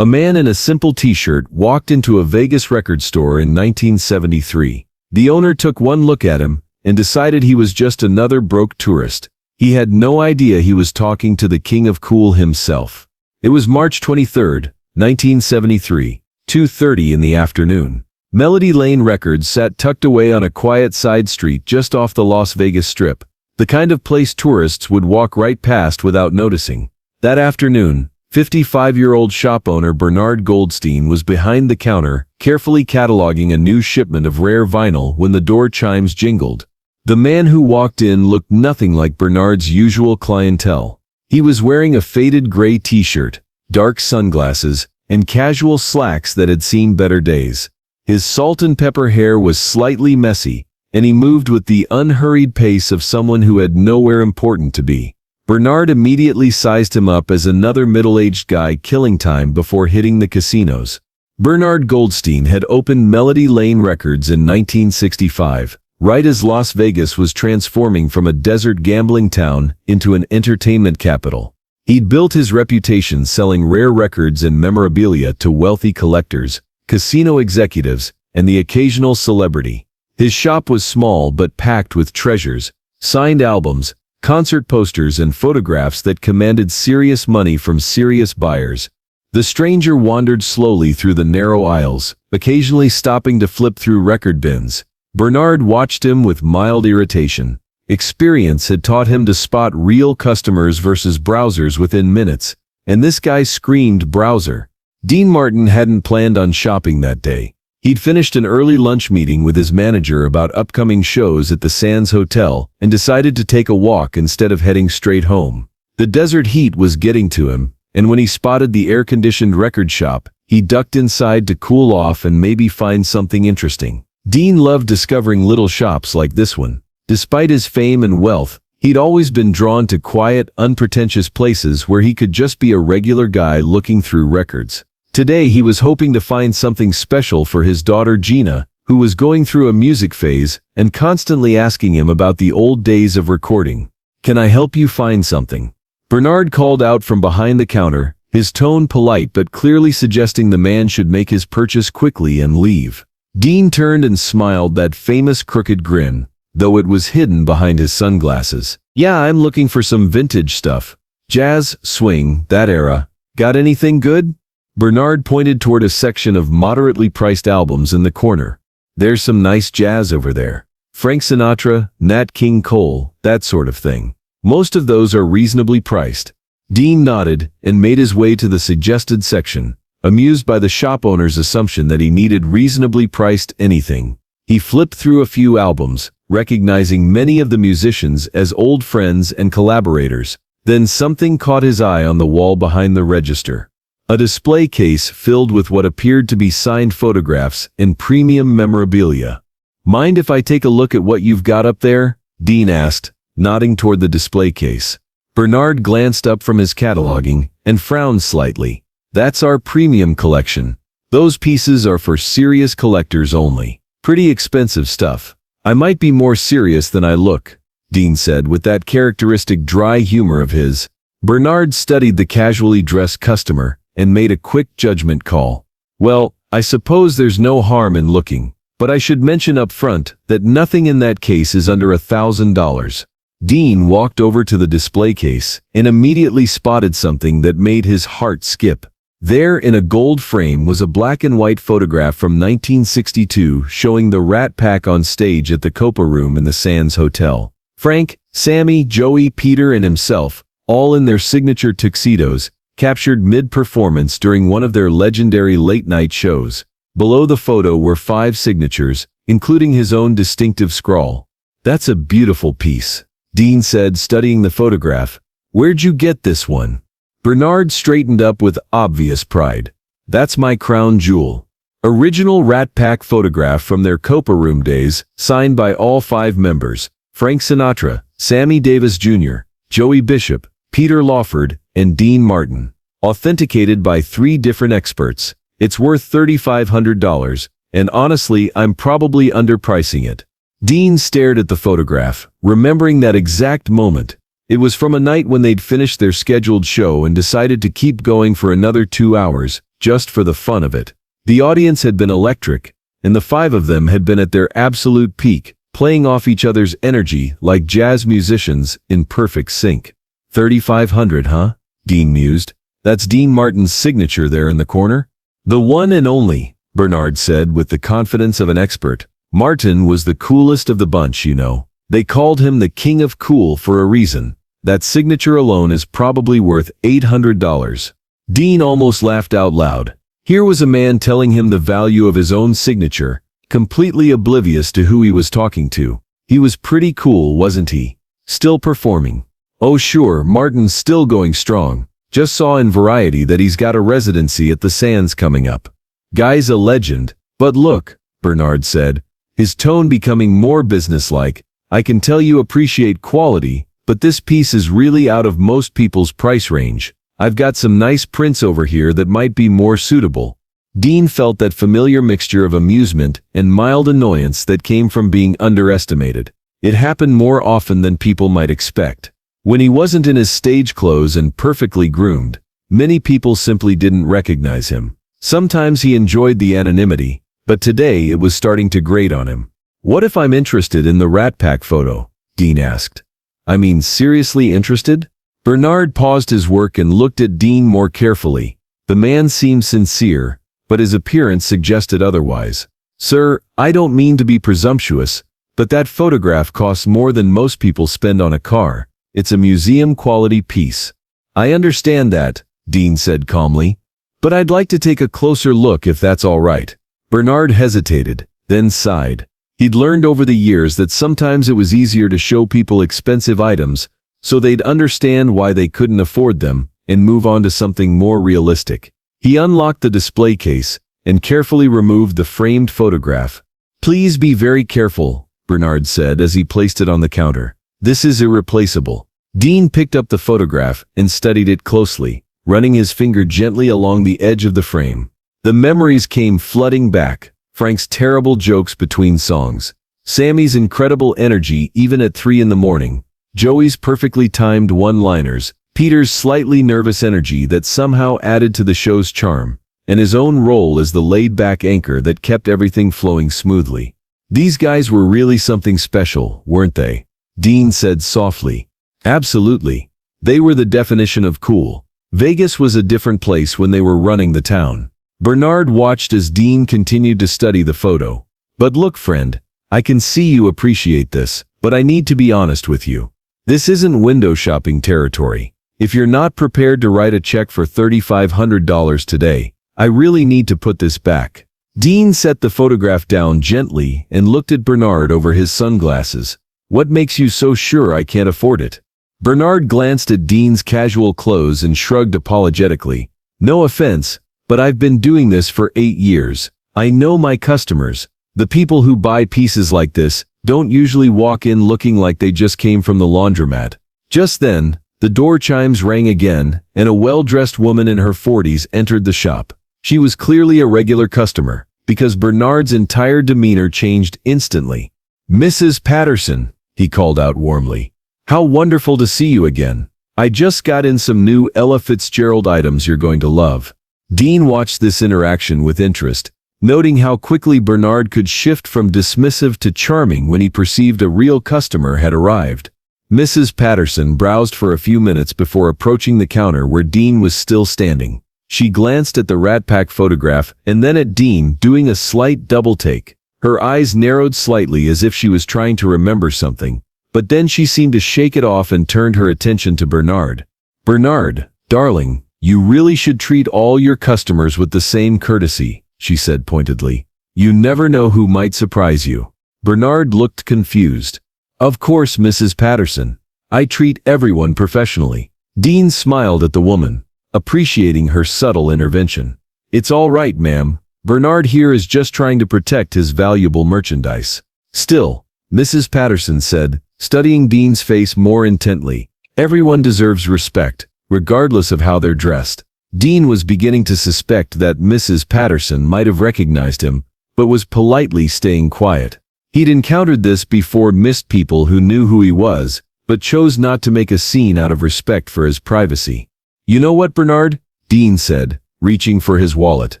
A man in a simple t-shirt walked into a Vegas record store in 1973. The owner took one look at him and decided he was just another broke tourist. He had no idea he was talking to the king of cool himself. It was March 23, 1973, 2:30 in the afternoon. Melody Lane Records sat tucked away on a quiet side street just off the Las Vegas Strip, the kind of place tourists would walk right past without noticing. That afternoon, 55-year-old shop owner Bernard Goldstein was behind the counter, carefully cataloging a new shipment of rare vinyl when the door chimes jingled. The man who walked in looked nothing like Bernard's usual clientele. He was wearing a faded gray t-shirt, dark sunglasses, and casual slacks that had seen better days. His salt and pepper hair was slightly messy, and he moved with the unhurried pace of someone who had nowhere important to be. Bernard immediately sized him up as another middle-aged guy killing time before hitting the casinos. Bernard Goldstein had opened Melody Lane Records in 1965, right as Las Vegas was transforming from a desert gambling town into an entertainment capital. He'd built his reputation selling rare records and memorabilia to wealthy collectors, casino executives, and the occasional celebrity. His shop was small but packed with treasures, signed albums, concert posters, and photographs that commanded serious money from serious buyers. The stranger wandered slowly through the narrow aisles, occasionally stopping to flip through record bins. Bernard watched him with mild irritation. Experience had taught him to spot real customers versus browsers within minutes, and this guy screamed browser. Dean Martin hadn't planned on shopping that day. He'd finished an early lunch meeting with his manager about upcoming shows at the Sands Hotel and decided to take a walk instead of heading straight home. The desert heat was getting to him, and when he spotted the air-conditioned record shop, he ducked inside to cool off and maybe find something interesting. Dean loved discovering little shops like this one. Despite his fame and wealth, he'd always been drawn to quiet, unpretentious places where he could just be a regular guy looking through records. Today he was hoping to find something special for his daughter Gina, who was going through a music phase and constantly asking him about the old days of recording. "Can I help you find something?" Bernard called out from behind the counter, his tone polite but clearly suggesting the man should make his purchase quickly and leave. Dean turned and smiled that famous crooked grin, though it was hidden behind his sunglasses. "Yeah, I'm looking for some vintage stuff. Jazz, swing, that era. Got anything good?" Bernard pointed toward a section of moderately priced albums in the corner. "There's some nice jazz over there. Frank Sinatra, Nat King Cole, that sort of thing. Most of those are reasonably priced." Dean nodded and made his way to the suggested section, amused by the shop owner's assumption that he needed reasonably priced anything. He flipped through a few albums, recognizing many of the musicians as old friends and collaborators. Then something caught his eye on the wall behind the register. A display case filled with what appeared to be signed photographs and premium memorabilia. "Mind if I take a look at what you've got up there?" Dean asked, nodding toward the display case. Bernard glanced up from his cataloging and frowned slightly. "That's our premium collection. Those pieces are for serious collectors only. Pretty expensive stuff." "I might be more serious than I look," Dean said with that characteristic dry humor of his. Bernard studied the casually dressed customer and made a quick judgment call. "Well, I suppose there's no harm in looking, but I should mention up front that nothing in that case is under $1,000. Dean walked over to the display case and immediately spotted something that made his heart skip. There in a gold frame was a black and white photograph from 1962 showing the Rat Pack on stage at the Copa Room in the Sands Hotel. Frank, Sammy, Joey, Peter, and himself, all in their signature tuxedos, captured mid-performance during one of their legendary late-night shows. Below the photo were 5 signatures, including his own distinctive scrawl. "That's a beautiful piece," Dean said, studying the photograph. "Where'd you get this one?" Bernard straightened up with obvious pride. "That's my crown jewel. Original Rat Pack photograph from their Copa Room days, signed by all 5 members, Frank Sinatra, Sammy Davis Jr., Joey Bishop, Peter Lawford, and Dean Martin. Authenticated by 3 different experts. It's worth $3,500, and honestly, I'm probably underpricing it." Dean stared at the photograph, remembering that exact moment. It was from a night when they'd finished their scheduled show and decided to keep going for another 2 hours, just for the fun of it. The audience had been electric, and the five of them had been at their absolute peak, playing off each other's energy like jazz musicians in perfect sync. 3,500, huh? Dean mused. That's Dean Martin's signature there in the corner? The one and only, Bernard said with the confidence of an expert. Martin was the coolest of the bunch, you know. They called him the king of cool for a reason. That signature alone is probably worth $800. Dean almost laughed out loud. Here was a man telling him the value of his own signature, completely oblivious to who he was talking to. He was pretty cool, wasn't he? Still performing. Oh sure, Martin's still going strong. Just saw in Variety that he's got a residency at the Sands coming up. Guy's a legend. But look, Bernard said, his tone becoming more businesslike, I can tell you appreciate quality, but this piece is really out of most people's price range. I've got some nice prints over here that might be more suitable. Dean felt that familiar mixture of amusement and mild annoyance that came from being underestimated. It happened more often than people might expect. When he wasn't in his stage clothes and perfectly groomed, many people simply didn't recognize him. Sometimes he enjoyed the anonymity, but today it was starting to grate on him. What if I'm interested in the Rat Pack photo? Dean asked. I mean, seriously interested? Bernard paused his work and looked at Dean more carefully. The man seemed sincere, but his appearance suggested otherwise. Sir, I don't mean to be presumptuous, but that photograph costs more than most people spend on a car. It's a museum-quality piece. I understand that, Dean said calmly, but I'd like to take a closer look if that's all right. Bernard hesitated, then sighed. He'd learned over the years that sometimes it was easier to show people expensive items so they'd understand why they couldn't afford them and move on to something more realistic. He unlocked the display case and carefully removed the framed photograph. Please be very careful, Bernard said as he placed it on the counter. This is irreplaceable. Dean picked up the photograph and studied it closely, running his finger gently along the edge of the frame. The memories came flooding back. Frank's terrible jokes between songs, Sammy's incredible energy even at 3 in the morning, Joey's perfectly timed one-liners, Peter's slightly nervous energy that somehow added to the show's charm, and his own role as the laid-back anchor that kept everything flowing smoothly. These guys were really something special, weren't they? Dean said softly. Absolutely. They were the definition of cool. Vegas was a different place when they were running the town. Bernard watched as Dean continued to study the photo. But look, friend, I can see you appreciate this, but I need to be honest with you. This isn't window shopping territory. If you're not prepared to write a check for $3,500 today, I really need to put this back. Dean set the photograph down gently and looked at Bernard over his sunglasses. What makes you so sure I can't afford it? Bernard glanced at Dean's casual clothes and shrugged apologetically. No offense, but I've been doing this for 8 years. I know my customers. The people who buy pieces like this don't usually walk in looking like they just came from the laundromat. Just then, the door chimes rang again, and a well-dressed woman in her 40s entered the shop. She was clearly a regular customer, because Bernard's entire demeanor changed instantly. Mrs. Patterson, he called out warmly. How wonderful to see you again. I just got in some new Ella Fitzgerald items you're going to love. Dean watched this interaction with interest, noting how quickly Bernard could shift from dismissive to charming when he perceived a real customer had arrived. Mrs. Patterson browsed for a few minutes before approaching the counter where Dean was still standing. She glanced at the Rat Pack photograph and then at Dean, doing a slight double take. Her eyes narrowed slightly as if she was trying to remember something, but then she seemed to shake it off and turned her attention to Bernard. Bernard, darling, you really should treat all your customers with the same courtesy, she said pointedly. You never know who might surprise you. Bernard looked confused. Of course, Mrs. Patterson. I treat everyone professionally. Dean smiled at the woman, appreciating her subtle intervention. It's all right, ma'am. Bernard here is just trying to protect his valuable merchandise. Still, Mrs. Patterson said, studying Dean's face more intently, everyone deserves respect, regardless of how they're dressed. Dean was beginning to suspect that Mrs. Patterson might have recognized him, but was politely staying quiet. He'd encountered this before, missed people who knew who he was, but chose not to make a scene out of respect for his privacy. You know what, Bernard? Dean said, reaching for his wallet.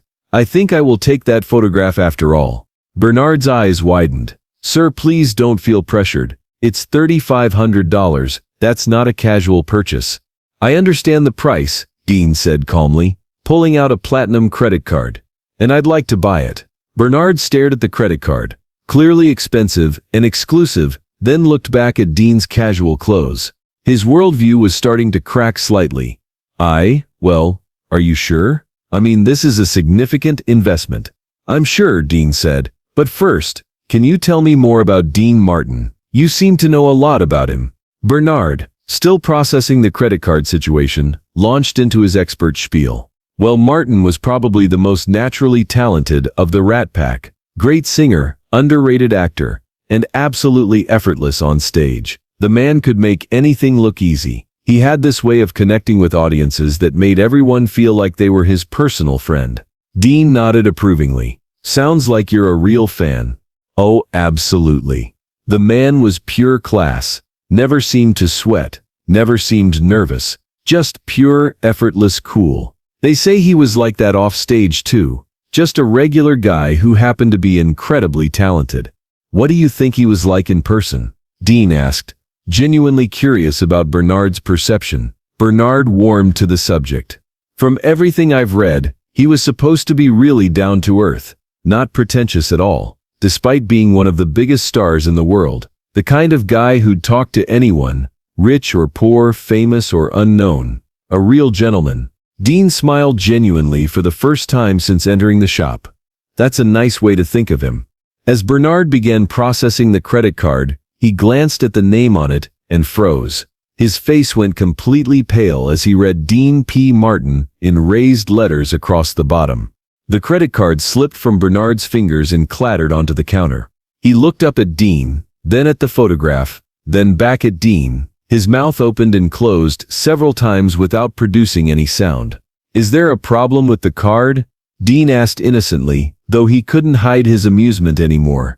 "I think I will take that photograph after all." Bernard's eyes widened. "Sir, please don't feel pressured. It's $3,500, that's not a casual purchase." "I understand the price," Dean said calmly, pulling out a platinum credit card. "And I'd like to buy it." Bernard stared at the credit card, clearly expensive and exclusive, then looked back at Dean's casual clothes. His worldview was starting to crack slightly. Well, are you sure? I mean, this is a significant investment." "I'm sure," Dean said. "But first, can you tell me more about Dean Martin? You seem to know a lot about him." Bernard, still processing the credit card situation, launched into his expert spiel. Well, Martin was probably the most naturally talented of the Rat Pack. Great singer, underrated actor, and absolutely effortless on stage. The man could make anything look easy. He had this way of connecting with audiences that made everyone feel like they were his personal friend. Dean nodded approvingly. "Sounds like you're a real fan." "Oh, absolutely." The man was pure class. Never seemed to sweat. Never seemed nervous. Just pure, effortless cool. They say he was like that off stage too. Just a regular guy who happened to be incredibly talented. "What do you think he was like in person?" Dean asked, genuinely curious about Bernard's perception. Bernard warmed to the subject. "From everything I've read, he was supposed to be really down to earth, not pretentious at all, despite being one of the biggest stars in the world. The kind of guy who'd talk to anyone, rich or poor, famous or unknown. A real gentleman." Dean smiled genuinely for the first time since entering the shop. That's a nice way to think of him. As Bernard began processing the credit card, he glanced at the name on it and froze. His face went completely pale as he read Dean P. Martin in raised letters across the bottom. The credit card slipped from Bernard's fingers and clattered onto the counter. He looked up at Dean, then at the photograph, then back at Dean. His mouth opened and closed several times without producing any sound. "Is there a problem with the card?" Dean asked innocently, though he couldn't hide his amusement anymore.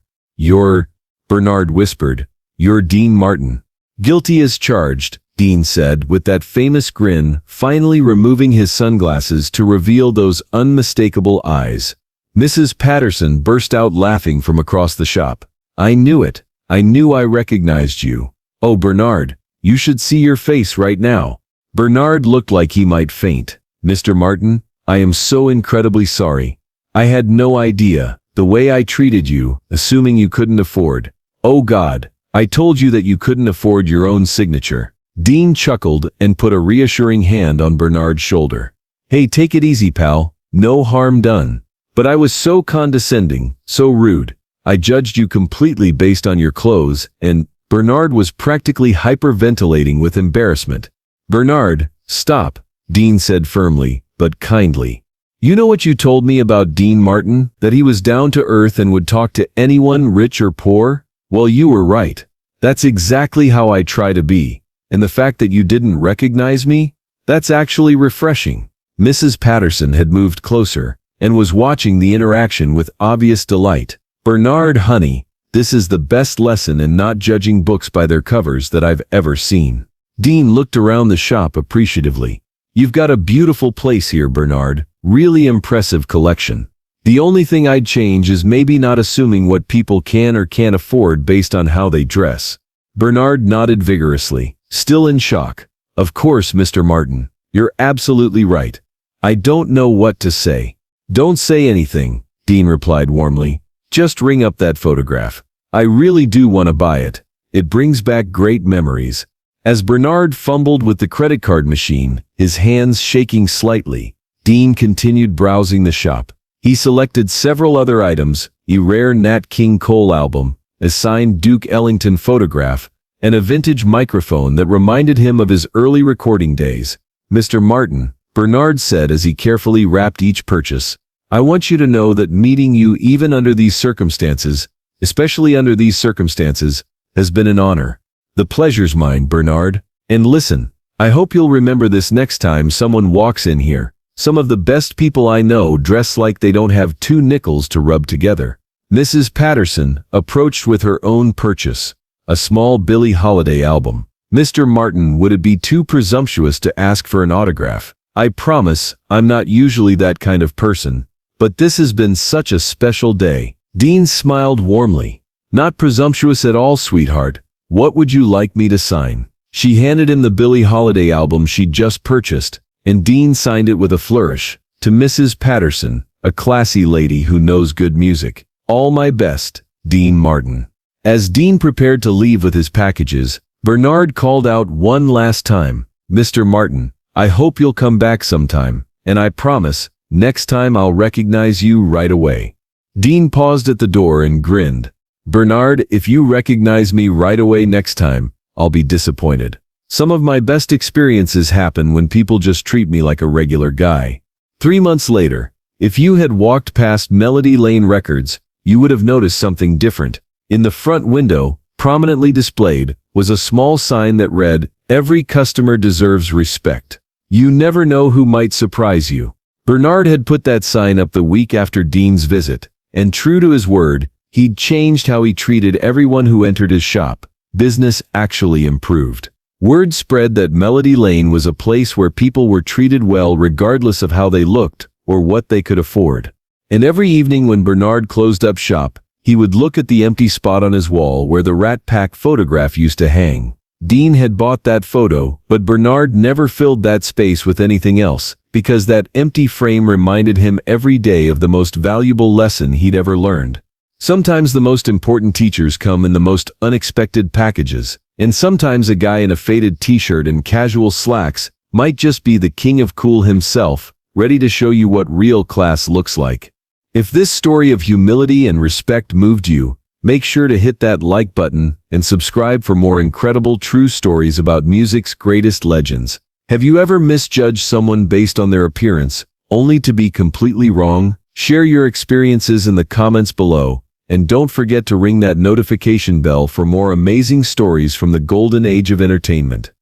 Bernard whispered. "You're Dean Martin." "Guilty as charged," Dean said with that famous grin, finally removing his sunglasses to reveal those unmistakable eyes. Mrs. Patterson burst out laughing from across the shop. "I knew it. I knew I recognized you. Oh, Bernard. You should see your face right now." Bernard looked like he might faint. "Mr. Martin, I am so incredibly sorry. I had no idea. The way I treated you, assuming you couldn't afford. Oh God, I told you that you couldn't afford your own signature." Dean chuckled and put a reassuring hand on Bernard's shoulder. "Hey, take it easy, pal. No harm done. But I was so condescending, so rude. I judged you completely based on your clothes, and..." Bernard was practically hyperventilating with embarrassment. "Bernard, stop," Dean said firmly, but kindly. "You know what you told me about Dean Martin, that he was down to earth and would talk to anyone, rich or poor? Well, you were right. That's exactly how I try to be. And the fact that you didn't recognize me? That's actually refreshing." Mrs. Patterson had moved closer and was watching the interaction with obvious delight. "Bernard, honey, this is the best lesson in not judging books by their covers that I've ever seen." Dean looked around the shop appreciatively. "You've got a beautiful place here, Bernard. Really impressive collection. The only thing I'd change is maybe not assuming what people can or can't afford based on how they dress." Bernard nodded vigorously, still in shock. "Of course, Mr. Martin. You're absolutely right. I don't know what to say." "Don't say anything," Dean replied warmly. "Just ring up that photograph. I really do want to buy it. It brings back great memories." As Bernard fumbled with the credit card machine, his hands shaking slightly, Dean continued browsing the shop. He selected several other items, a rare Nat King Cole album, a signed Duke Ellington photograph, and a vintage microphone that reminded him of his early recording days. "Mr. Martin," Bernard said as he carefully wrapped each purchase, "I want you to know that meeting you even under these circumstances, especially under these circumstances, has been an honor. The pleasure's mine, Bernard. And listen, I hope you'll remember this next time someone walks in here. Some of the best people I know dress like they don't have two nickels to rub together." Mrs. Patterson approached with her own purchase, a small Billie Holiday album. "Mr. Martin, would it be too presumptuous to ask for an autograph?" I promise, I'm not usually that kind of person, but this has been such a special day." Dean smiled warmly. "Not presumptuous at all, sweetheart. What would you like me to sign?" She handed him the Billie Holiday album she'd just purchased, and Dean signed it with a flourish. "To Mrs. Patterson, a classy lady who knows good music. All my best, Dean Martin." As Dean prepared to leave with his packages, Bernard called out one last time, "Mr. Martin, I hope you'll come back sometime, and I promise, next time I'll recognize you right away." Dean paused at the door and grinned. "Bernard, if you recognize me right away next time, I'll be disappointed. Some of my best experiences happen when people just treat me like a regular guy." 3 months later, if you had walked past Melody Lane Records, you would have noticed something different. In the front window, prominently displayed, was a small sign that read, "Every customer deserves respect. You never know who might surprise you." Bernard had put that sign up the week after Dean's visit, and true to his word, he'd changed how he treated everyone who entered his shop. Business actually improved. Word spread that Melody Lane was a place where people were treated well regardless of how they looked or what they could afford. And every evening when Bernard closed up shop, he would look at the empty spot on his wall where the Rat Pack photograph used to hang. Dean had bought that photo, but Bernard never filled that space with anything else, because that empty frame reminded him every day of the most valuable lesson he'd ever learned. Sometimes the most important teachers come in the most unexpected packages, and sometimes a guy in a faded t-shirt and casual slacks might just be the king of cool himself, ready to show you what real class looks like. If this story of humility and respect moved you, make sure to hit that like button and subscribe for more incredible true stories about music's greatest legends. Have you ever misjudged someone based on their appearance, only to be completely wrong? Share your experiences in the comments below, and don't forget to ring that notification bell for more amazing stories from the golden age of entertainment.